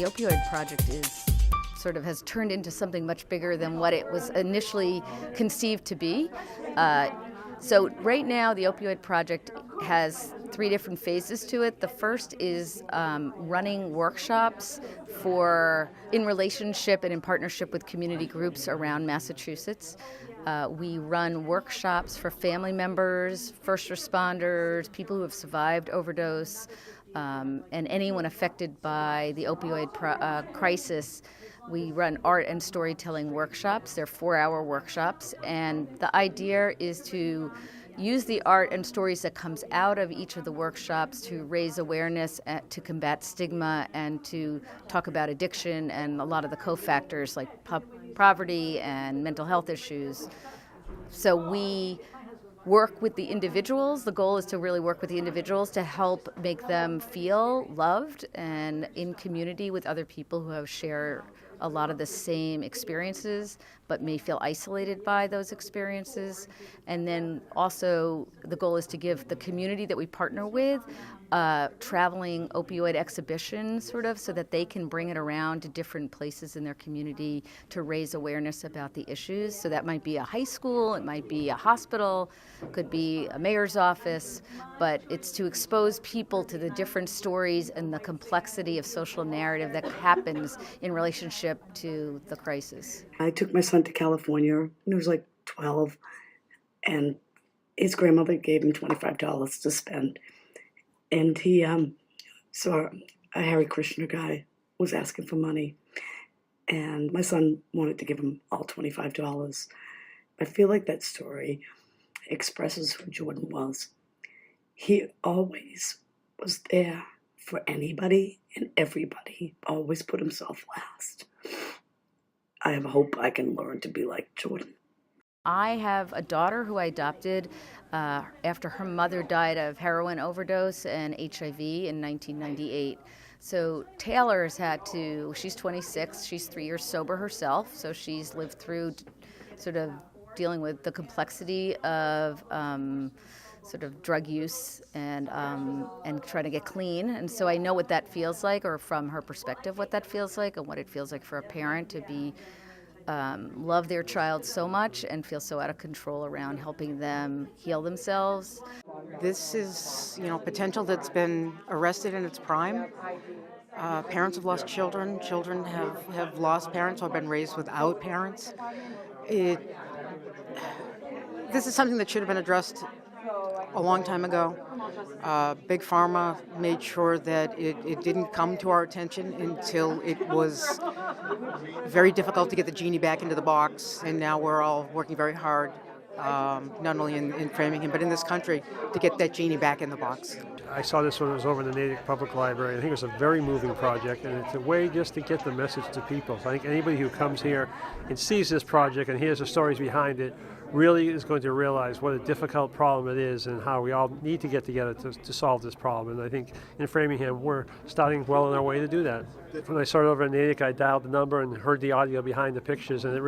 Opioid Project has turned into something much bigger than what it was initially conceived to be. So right now, the Opioid Project has 3 different phases to it. The first is running workshops in relationship and in partnership with community groups around Massachusetts. We run workshops for family members, first responders, people who have survived overdose, and anyone affected by the opioid crisis. We run art and storytelling workshops. They're 4-hour workshops, and the idea is to use the art and stories that comes out of each of the workshops to raise awareness, to combat stigma, and to talk about addiction and a lot of the cofactors like poverty and mental health issues. So we work with the individuals. The goal is to really work with the individuals to help make them feel loved and in community with other people who share a lot of the same experiences but may feel isolated by those experiences. And then also the goal is to give the community that we partner with traveling opioid exhibition so that they can bring it around to different places in their community to raise awareness about the issues. So that might be a high school, it might be a hospital, could be a mayor's office, but it's to expose people to the different stories and the complexity of social narrative that happens in relationship to the crisis. I took my son to California when he was like 12, and his grandmother gave him $25 to spend. And he saw a Hare Krishna guy was asking for money, and my son wanted to give him all $25. I feel like that story expresses who Jordan was. He always was there for anybody and everybody, always put himself last. I have hope I can learn to be like Jordan. I have a daughter who I adopted after her mother died of heroin overdose and HIV in 1998. So Taylor's she's 26, she's 3 years sober herself, so she's lived through sort of dealing with the complexity of sort of drug use and trying to get clean. And so I know what that feels like, or from her perspective what that feels like, and what it feels like for a parent to be love their child so much and feel so out of control around helping them heal themselves. This is, potential that's been arrested in its prime. Parents have lost children. Children have lost parents or been raised without parents. This is something that should have been addressed a long time ago. Big Pharma made sure that it didn't come to our attention until it was very difficult to get the genie back into the box, and now we're all working very hard, not only in Framingham but in this country, to get that genie back in the box. I saw this when it was over in the Natick Public Library. I think it was a very moving project, and it's a way just to get the message to people. So I think anybody who comes here and sees this project and hears the stories behind it really is going to realize what a difficult problem it is and how we all need to get together to solve this problem. And I think in Framingham we're starting well on our way to do that. When I started over in Natick, I dialed the number and heard the audio behind the pictures, and it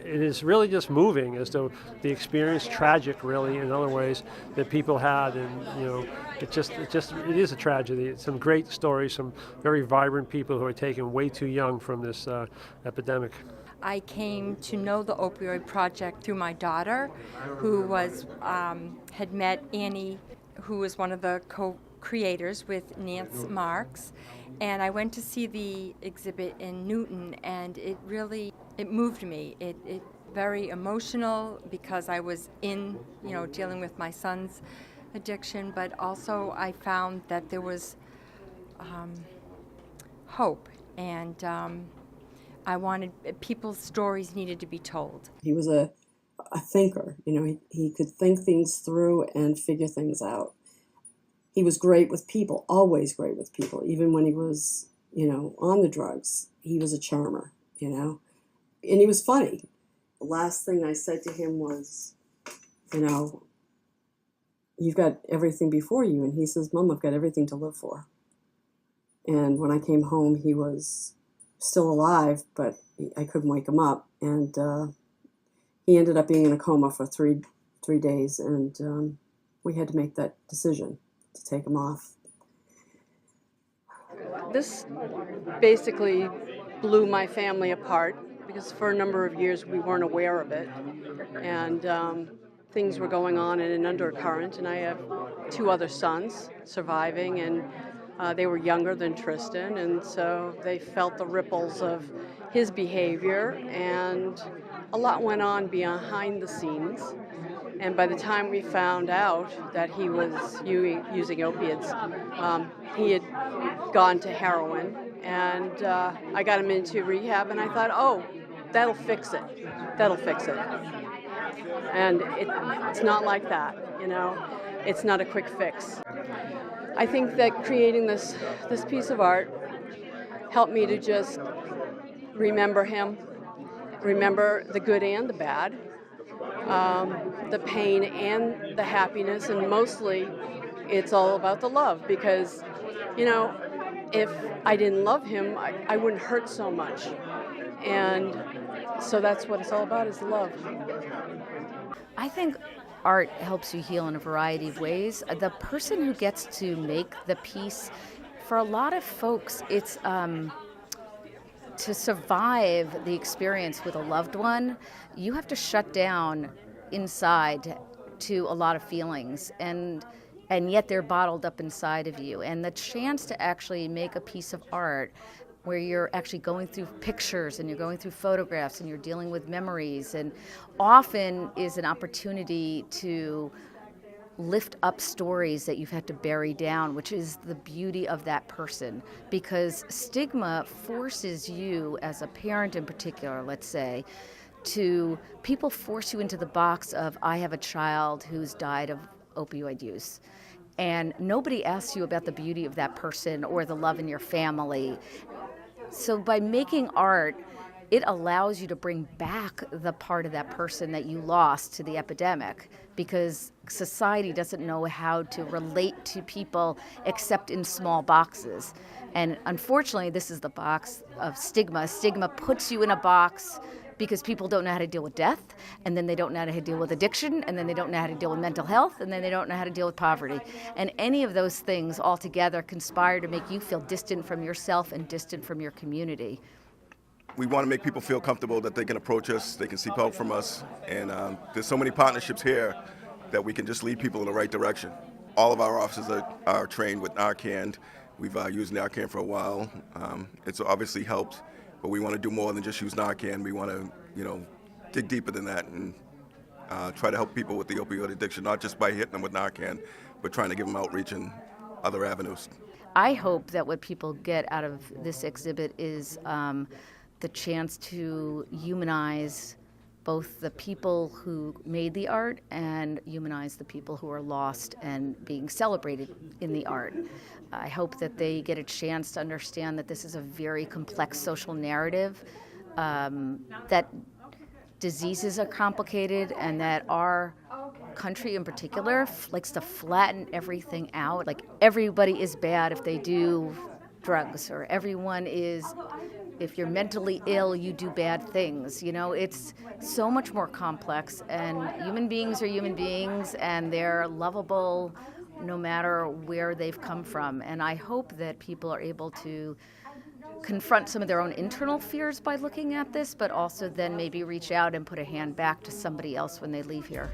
is really just moving as though the experience, tragic really in other ways, that people had, and it is a tragedy. It's some great stories, some very vibrant people who are taken way too young from this epidemic. I came to know the Opioid Project through my daughter, who had met Annie, who was one of the co-creators with Nance Marks, and I went to see the exhibit in Newton, and it moved me. It very emotional because I was dealing with my son's addiction, but also I found that there was hope, and I wanted people's stories needed to be told. He was a thinker. He could think things through and figure things out. He was great with people, always great with people. Even when he was, on the drugs, he was a charmer, and he was funny. The last thing I said to him was, you've got everything before you. And he says, Mom, I've got everything to live for. And when I came home, he was still alive, but I couldn't wake him up. And he ended up being in a coma for three days, and we had to make that decision to take him off. This basically blew my family apart because for a number of years we weren't aware of it, and things were going on in an undercurrent. And I have two other sons surviving, and they were younger than Tristan, and so they felt the ripples of his behavior, and a lot went on behind the scenes. And by the time we found out that he was using opiates, he had gone to heroin, and I got him into rehab, and I thought, oh, that'll fix it. That'll fix it. And it's not like that, you know. It's not a quick fix. I think that creating this piece of art helped me to just remember him, remember the good and the bad, the pain and the happiness, and mostly it's all about the love, because, you know, if I didn't love him, I wouldn't hurt so much. And so that's what it's all about, is love. I think art helps you heal in a variety of ways. The person who gets to make the piece, for a lot of folks, it's to survive the experience with a loved one, you have to shut down inside to a lot of feelings, and yet they're bottled up inside of you. And the chance to actually make a piece of art where you're actually going through pictures and you're going through photographs and you're dealing with memories, and often is an opportunity to lift up stories that you've had to bury down, which is the beauty of that person. Because stigma forces you, as a parent in particular, let's say, people force you into the box of, I have a child who's died of opioid use. And nobody asks you about the beauty of that person or the love in your family. So by making art, it allows you to bring back the part of that person that you lost to the epidemic, because society doesn't know how to relate to people except in small boxes. And unfortunately, this is the box of stigma. Stigma puts you in a box because people don't know how to deal with death, and then they don't know how to deal with addiction, and then they don't know how to deal with mental health, and then they don't know how to deal with poverty. And any of those things all together conspire to make you feel distant from yourself and distant from your community. We want to make people feel comfortable that they can approach us, they can seek help from us, and there's so many partnerships here that we can just lead people in the right direction. All of our officers are trained with Narcan. We've used Narcan for a while. It's obviously helped, but we want to do more than just use Narcan. We want to, dig deeper than that and try to help people with the opioid addiction, not just by hitting them with Narcan, but trying to give them outreach in other avenues. I hope that what people get out of this exhibit is the chance to humanize both the people who made the art and humanize the people who are lost and being celebrated in the art. I hope that they get a chance to understand that this is a very complex social narrative, that diseases are complicated, and that our country in particular likes to flatten everything out. Like, everybody is bad if they do drugs, or everyone is, if you're mentally ill, you do bad things. It's so much more complex, and human beings are human beings, and they're lovable no matter where they've come from. And I hope that people are able to confront some of their own internal fears by looking at this, but also then maybe reach out and put a hand back to somebody else when they leave here.